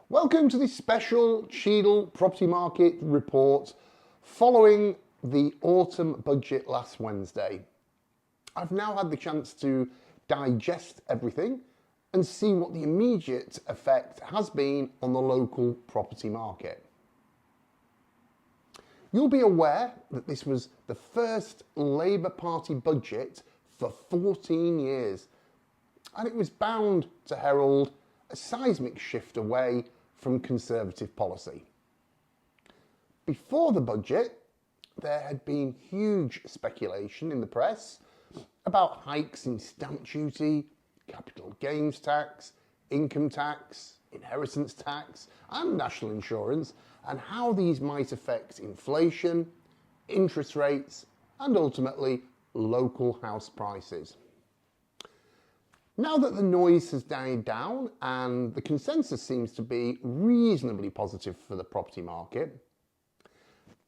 Welcome to this special Cheadle property market report following the autumn budget last Wednesday. I've now had the chance to digest everything and see what the immediate effect has been on the local property market. You'll be aware that this was the first Labour Party budget for 14 years, and it was bound to herald a seismic shift away from Conservative policy. Before the budget, there had been huge speculation in the press about hikes in stamp duty, capital gains tax, income tax, inheritance tax, and national insurance, and how these might affect inflation, interest rates, and ultimately local house prices. Now that the noise has died down and the consensus seems to be reasonably positive for the property market,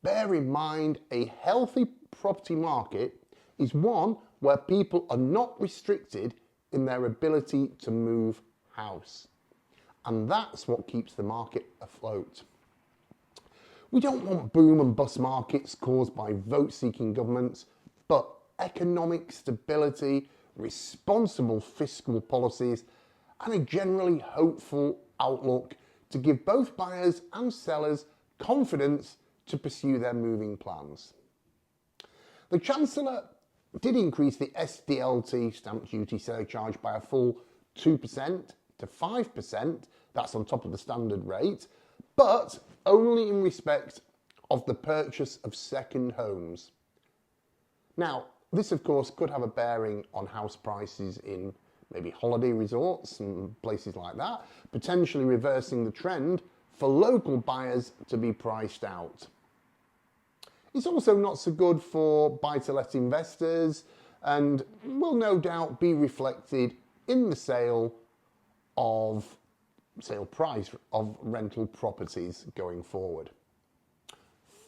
bear in mind a healthy property market is one where people are not restricted in their ability to move house. And that's what keeps the market afloat. We don't want boom and bust markets caused by vote-seeking governments, but economic stability, responsible fiscal policies, and a generally hopeful outlook to give both buyers and sellers confidence to pursue their moving plans. The Chancellor did increase the SDLT stamp duty surcharge by a full 2% to 5%, that's on top of the standard rate, but only in respect of the purchase of second homes. Now, this, of course, could have a bearing on house prices in maybe holiday resorts and places like that, potentially reversing the trend for local buyers to be priced out. It's also not so good for buy-to-let investors and will no doubt be reflected in the sale price of rental properties going forward.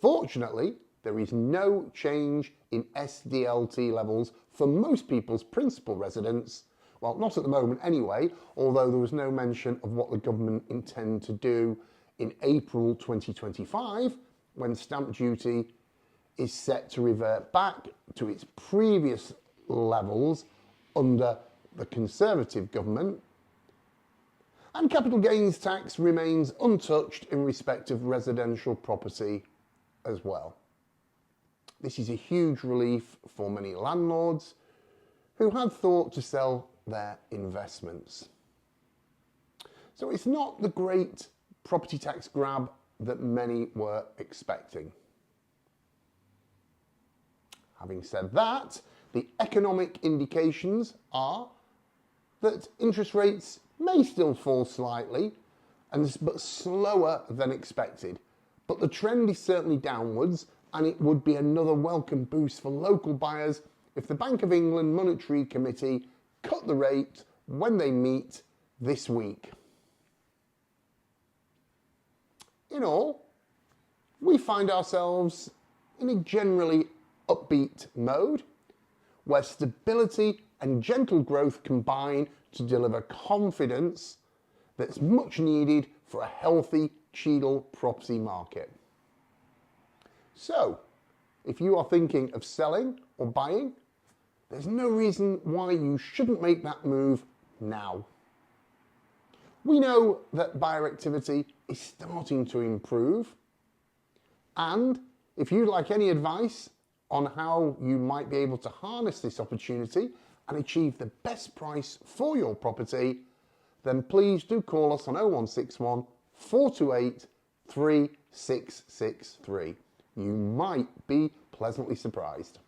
Fortunately, there is no change in SDLT levels for most people's principal residence. Well, not at the moment anyway, although there was no mention of what the government intend to do in April 2025, when stamp duty is set to revert back to its previous levels under the Conservative government. And capital gains tax remains untouched in respect of residential property as well. This is a huge relief for many landlords who had thought to sell their investments. So it's not the great property tax grab that many were expecting. Having said that, the economic indications are that interest rates may still fall slightly, but slower than expected. But the trend is certainly downwards, and it would be another welcome boost for local buyers if the Bank of England Monetary Committee cut the rate when they meet this week. In all, we find ourselves in a generally upbeat mode where stability and gentle growth combine to deliver confidence that's much needed for a healthy Cheadle property market. So, if you are thinking of selling or buying, there's no reason why you shouldn't make that move now. We know that buyer activity is starting to improve, and if you'd like any advice on how you might be able to harness this opportunity and achieve the best price for your property, then please do call us on 0161 428 3663. You might be pleasantly surprised.